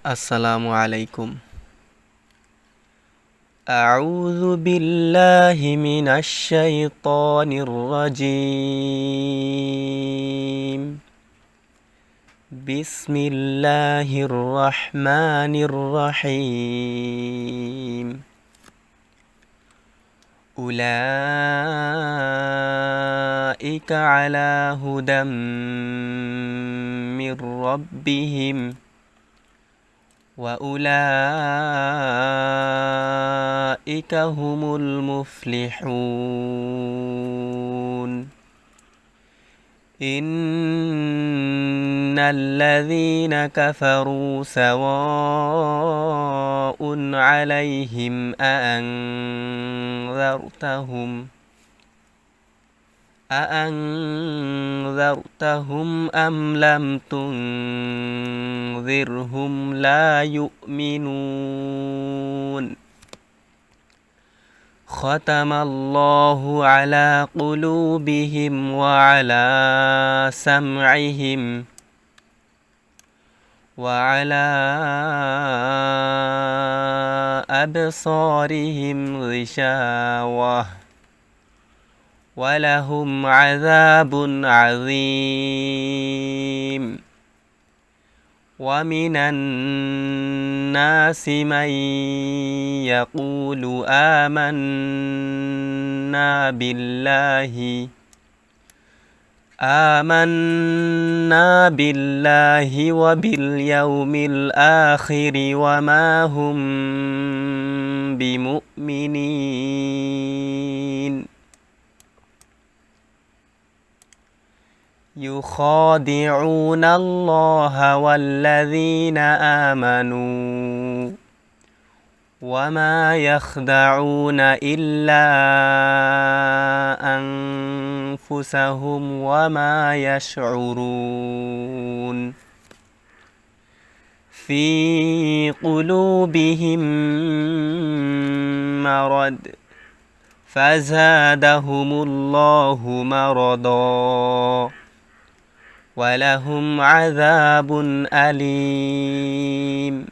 আসসালামু আলাইকুম। আউযু বিল্লাহি মিনাশ শাইতানির রাজীম। বিসমিল্লাহির রহমানির রহিম। উলাইকা আলা হুদাম মির রাব্বিহিম وأولئك هم المفلحون إن الذين كفروا سواء عليهم أأنذرتهم أم لم تنذرهم لا يؤمنون ختم الله على قلوبهم وعلى سمعهم وعلى أبصارهم غشاوة ولهم عذاب عظيم ومن الناس من يقول آمنا بالله وباليوم الآخر وما هم بمؤمنين يخادعون الله والذين آمنوا وما يخدعون إلا أنفسهم وما يشعرون في قلوبهم مرض فزادهم الله مرضا ولهم عذاب أليم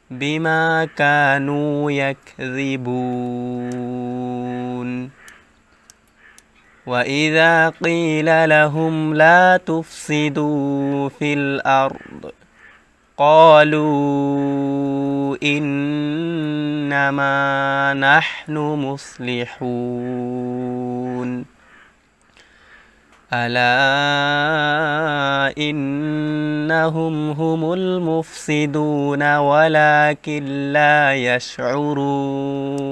بما كانوا يكذبون وإذا قيل لهم لا تفسدوا في الأرض قالوا إنما نحن مصلحون ألا إنهم هم المفسدون ولكن لا يشعرون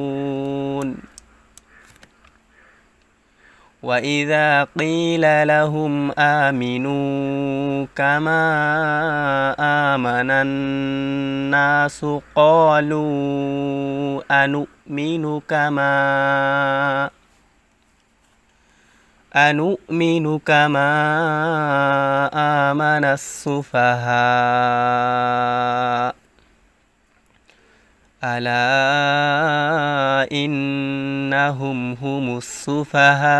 وإذا قيل لهم آمنوا كما آمن الناس قالوا أنؤمن كما آمن السفهاء ألا إنهم هم السفهاء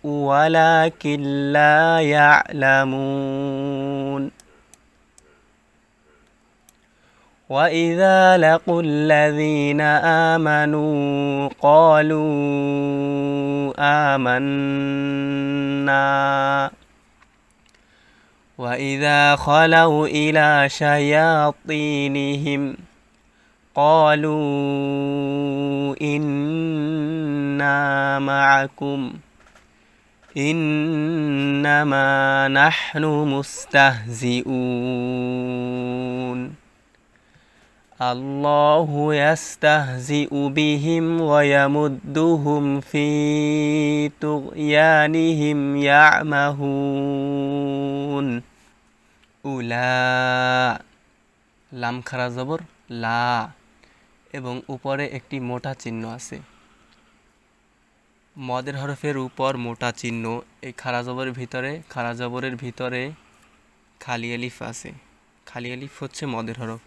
ولكن لا يعلمون وإذا لقوا الذين آمنوا قالوا آمنا وإذا خلوا إلى شياطينهم قالوا إنا معكم إنما نحن مستهزئون الله يستهزئ بهم ويمدهم في طغيانهم يعمهون উলা লাম খারা জবর লা এবং উপরে একটি মোটা চিহ্ন আছে। মদের হরফের উপর মোটা চিহ্ন, এই খারা জবরের ভিতরে খালি আলিফ আছে। খালি আলিফ হচ্ছে মদের হরফ।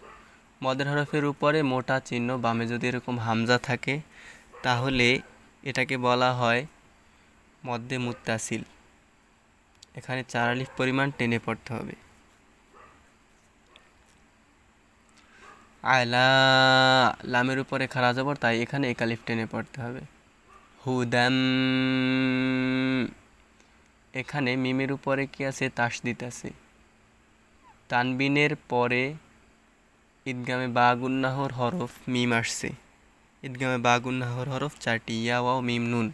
মদের হরফের উপরে মোটা চিহ্ন, বামে যদি এরকম হামজা থাকে তাহলে এটাকে বলা হয় মদ্দে মুত্তাসিল। এখানে 4 আলিফ পরিমাণ টেনে পড়তে হবে। আলা, লামের উপরে খাড়া জবর, তাই এখানে একালিফ টেনে পড়তে হবে। হুদাম, এখানে মিমের উপরে কি আছে? তাসদিদ আছে। তানবিনের পরে ঈদগামে বা গুন্নাহর হরফ মিম আসছে। ঈদগামে বা গুন্নাহর হরফ 4টি, ইয়া ওয়াও মিম নুন।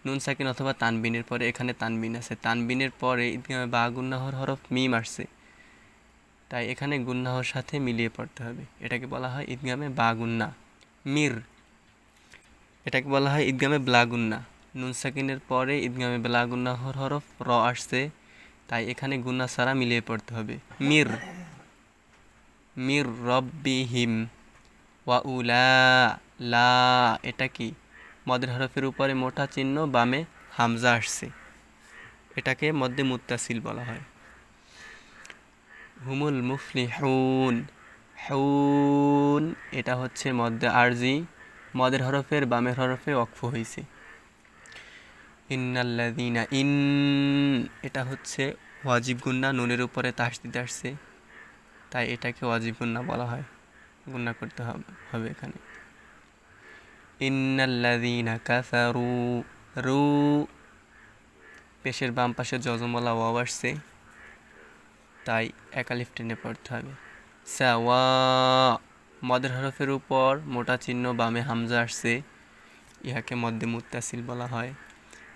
নুন সাকিন অথবা তানবিনের পরে, এখানে তানবিন আছে। তানবিনের পরে ঈদগামে বা গুন্নাহর হরফ মিম আসছে, তাই এখানে গুন্নাহর সাথে মিলিয়ে পড়তে হবে। এটাকে বলা হয় ঈদগামে বা গুন্না। মির, এটাকে বলা হয় ঈদগামে ব্লা গুন্না। নুন সাকিনের পরে ঈদগামে ব্লা গুন্নাহর হরফ র আসছে, তাই এখানে গুন্না ছাড়া মিলিয়ে পড়তে হবে। মির, মির রব্বিহিম। ওয়া উলা, লা, এটা কি? মদের হরফের উপরে মোটা চিহ্ন, বামে হামজা আসছে, এটাকে মদ্দে মুত্তাসিল বলা হয়। হুমুল মুফলিহুন, হুন, এটা হচ্ছে মদ্দে আরজি, মদের হরফের বামের হরফে ওয়াকফ হয়েছে। ইন্নাল্লাযীনা, ইন, এটা হচ্ছে ওয়াজিব গুন্না, নুনের উপরে তাসদিদ আসছে, তাই এটাকে ওয়াজিব গুন্না বলা হয়। গুন্না করতে হবে এখানে। ইন্নাল্লাযীনা কাফারু, রু, পেশের বাম পাশে যজমওয়ালা ওয়াও আসছে, তাই একালিফ টেনে পড়তে হবে। সাওয়া, মদের হরফের উপর মোটা চিহ্ন, বামে হামজা আসছে, ইহাকে মদ্দে মুত্তাসিল বলা হয়।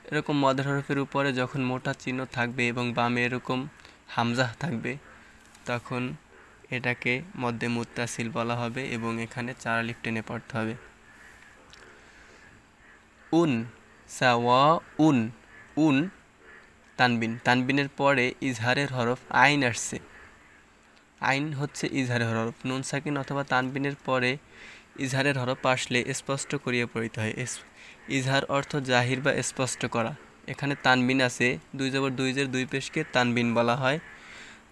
এরকম মদের হরফের উপরে যখন মোটা চিহ্ন থাকবে এবং বামে এরকম হামজা থাকবে, তখন এটাকে মদ্দে মুত্তাসিল বলা হবে এবং এখানে 4 আলিফ টেনে পড়তে হবে। উন, সাওয়া উন, উন, তানবিন, তানবিনের পরে ইজহারের হরফ আইন আসছে। আইন হচ্ছে ইজহারের হরফ। নুন সাকিন অথবা তানবিনের পরে ইজহারের হরফ আসলে স্পষ্ট করিয়া পড়িতে হয়। ইজহার অর্থ জাহির বা স্পষ্ট করা। এখানে তানবিন আছে, 2 জবর 2 জের 2 পেশকে তানবিন বলা হয়।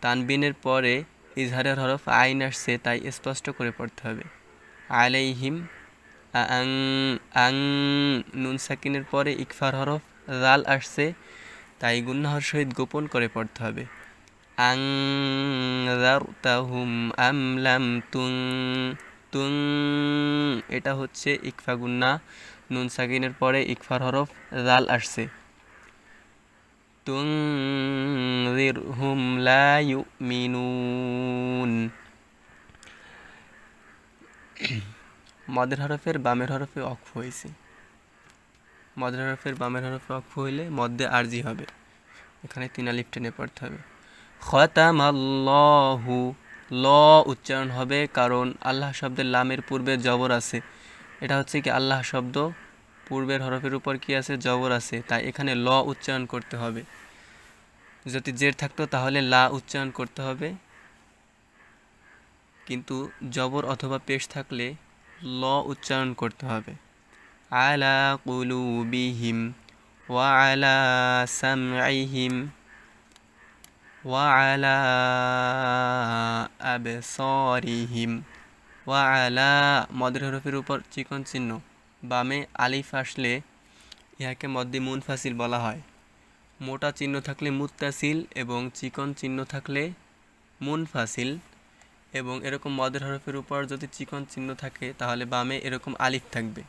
তানবিনের পরে ইজহারের হরফ আইন আসছে, তাই স্পষ্ট করে পড়তে হবে। আলাইহিম, আং, আং, নুন সাকিনের পরে ইকফার হরফ জাল আসছে, তাই গুন্নাহর সহিত গোপন করে পড়তে হবে। আনজারতাহুম আম লাম তুং, তুং, এটা হচ্ছে ইকফা গুন্না, নুন সাকিনের পরে ইকফার হরফ জাল আসছে। তুনজিরহুম লা ইউমিনুন, মদের হরফের বামের হরফে ওয়াকফ হয়েছে। মদের হরফের বামের হরফে ওয়াকফ হইলে মদ্দে আরজি হবে, এখানে 3 আলিফ টেনে পড়তে হবে। খতামাল্লাহু, ল উচ্চারণ হবে, কারণ আল্লাহ শব্দের লামের পূর্বে জবর আছে। এটা হচ্ছে কি, আল্লাহ শব্দ পূর্বের হরফের উপর কি আছে? জবর আছে, তাই এখানে ল উচ্চারণ করতে হবে। যদি জের থাকতো তাহলে লা উচ্চারণ করতে হবে, কিন্তু জবর অথবা পেশ থাকলে ল উচ্চারণ করতে হবে। আলা কুলুবিহিম ওয়া আলা সামঈহিম ওয়া আলা আবসারিহিম, ওয়া আলা, মদের হরফের উপর চিকন চিহ্ন, বামে আলিফ আসলে ইহাকে মদ্দে মুনফাসিল বলা হয়। মোটা চিহ্ন থাকলে মুত্তাসিল এবং চিকন চিহ্ন থাকলে মুনফাসিল। এবং এরকম মদের হরফের উপর যদি চিকন চিহ্ন থাকে তাহলে বামে এরকম আলিফ থাকবে,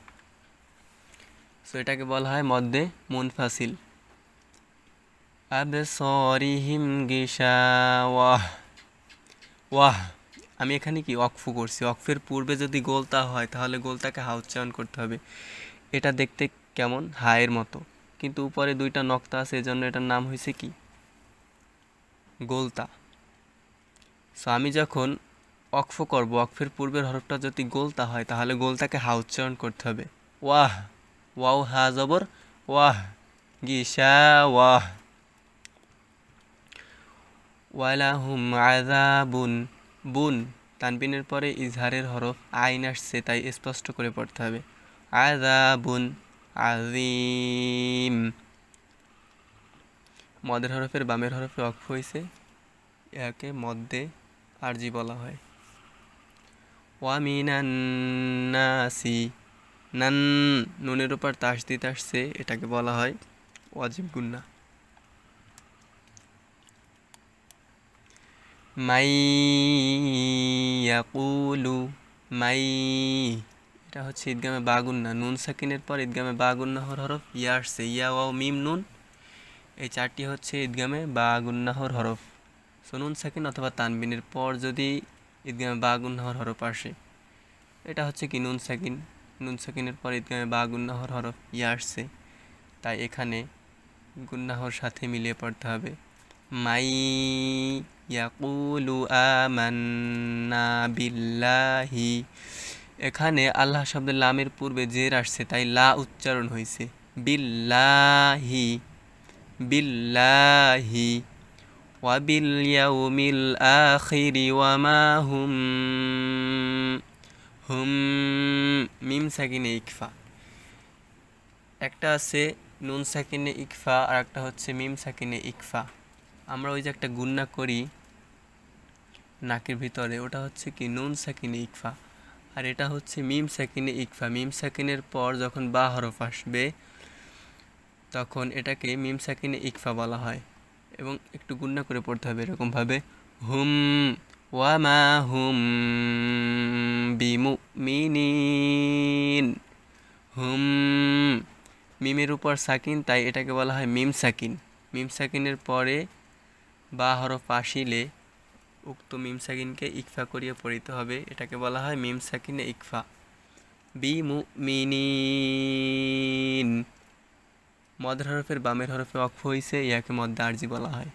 সো এটাকে বলা হয় মদ্দে মুনফাসিল। আবসারিহিম গিশাওয়াহ, ওয়াহ, আমি এখানে কি ওয়াকফু করছি। ওয়াকফের পূর্বে যদি গোলতা হয় তাহলে গোলতাকে হা উচ্চারণ করতে হবে। এটা দেখতে কেমন? হায়ের মতো, কিন্তু উপরে 2টা নক্তা আছে, এজন্য এটার নাম হয়েছে কি? গোলতা। সো আমি যখন ওয়াকফ করব, ওয়াকফের পূর্বের হরফটা যদি গোলতা হয় তাহলে গোলতাকে হা উচ্চারণ করতে হবে। ওয়াহ, ওয়াও হা জবর ওয়াহ, গিশাওয়াহ। ওয়ালাহুম আযাবুন, বুন, তানবিনের পরে ইজহারের হরফ আইন আসছে, তাই স্পষ্ট করে পড়তে হবে। আযাবুন আযীম, মদের হরফের বামের হরফে ওয়াকফ হয়েছে, একে মদ্দে আরজি বলা হয়। ওয়া মিনান নাসি, নান, নুনের উপর তাসদিদ আসছে, এটাকে বলা হয় ওয়াজিব গুন্না। মাই ইয়াকুলু, মাই। এটা হচ্ছে ঈদগামে বা গুন্না, নুন সাকিনের পর ঈদগামে বা গুন্নাহর হরফ ইয়া আসছে, ইয়া ওয়াও মিম নুন, এই চারটি হচ্ছে ঈদগামে বা গুন্নাহর হরফ। সো নুন সাকিন অথবা তানবিনের পর যদি ঈদগামে বা গুন্নাহর হরফ আসে, এটা হচ্ছে কি নুন সাকিন। নুন সাকিনের পর ঈদগামে বা গুন্নাহর হরফ ইয়া আসছে, তাই এখানে গুন্নাহর সাথে মিলিয়ে পড়তে হবে। মাই ইয়াকুলু আমান্না বিল্লাহি। এখানে আল্লাহ শব্দের লামের পূর্বে জের আসছে, তাই লা উচ্চারণ হয়েছে। বিল্লাহি, বিল্লাহি ওয়াবিল ইয়াউমিল আখিরি ওয়ামা হুম। হুম মিম সাকিনে ইকফা। একটা আছে নুন সাকিনে ইকফা আর একটা হচ্ছে মিম সাকিনে ইকফা। আমরা ওই যে একটা গুন্না করি নাকের ভিতরে, ওটা হচ্ছে কি নুন সাকিনে ইকফা, আর এটা হচ্ছে মিম সাকিনে ইকফা। মিম সাকিনের পর যখন বা হরফ আসবে তখন এটাকে মিম সাকিনে ইকফা বলা হয়, এবং একটু গুন্না করে পড়তে হবে এরকমভাবে, হুম ওয়ামা হুম বিমুমিনিন। হুম মিমের উপর সাকিন, তাই এটাকে বলা হয় মিম সাকিন। মিম সাকিনের পরে বা হরফ আসিলে উক্ত মিম সাকিনকে ইকফা করিয়ে পড়িতে হবে, এটাকে বলা হয় মিম সাকিনে ইকফা। বিমুমিনিন। মদের হরফের বামের হরফে ওয়াকফ হইছে, ইয়াকে মদ্দে আরজি বলা হয়।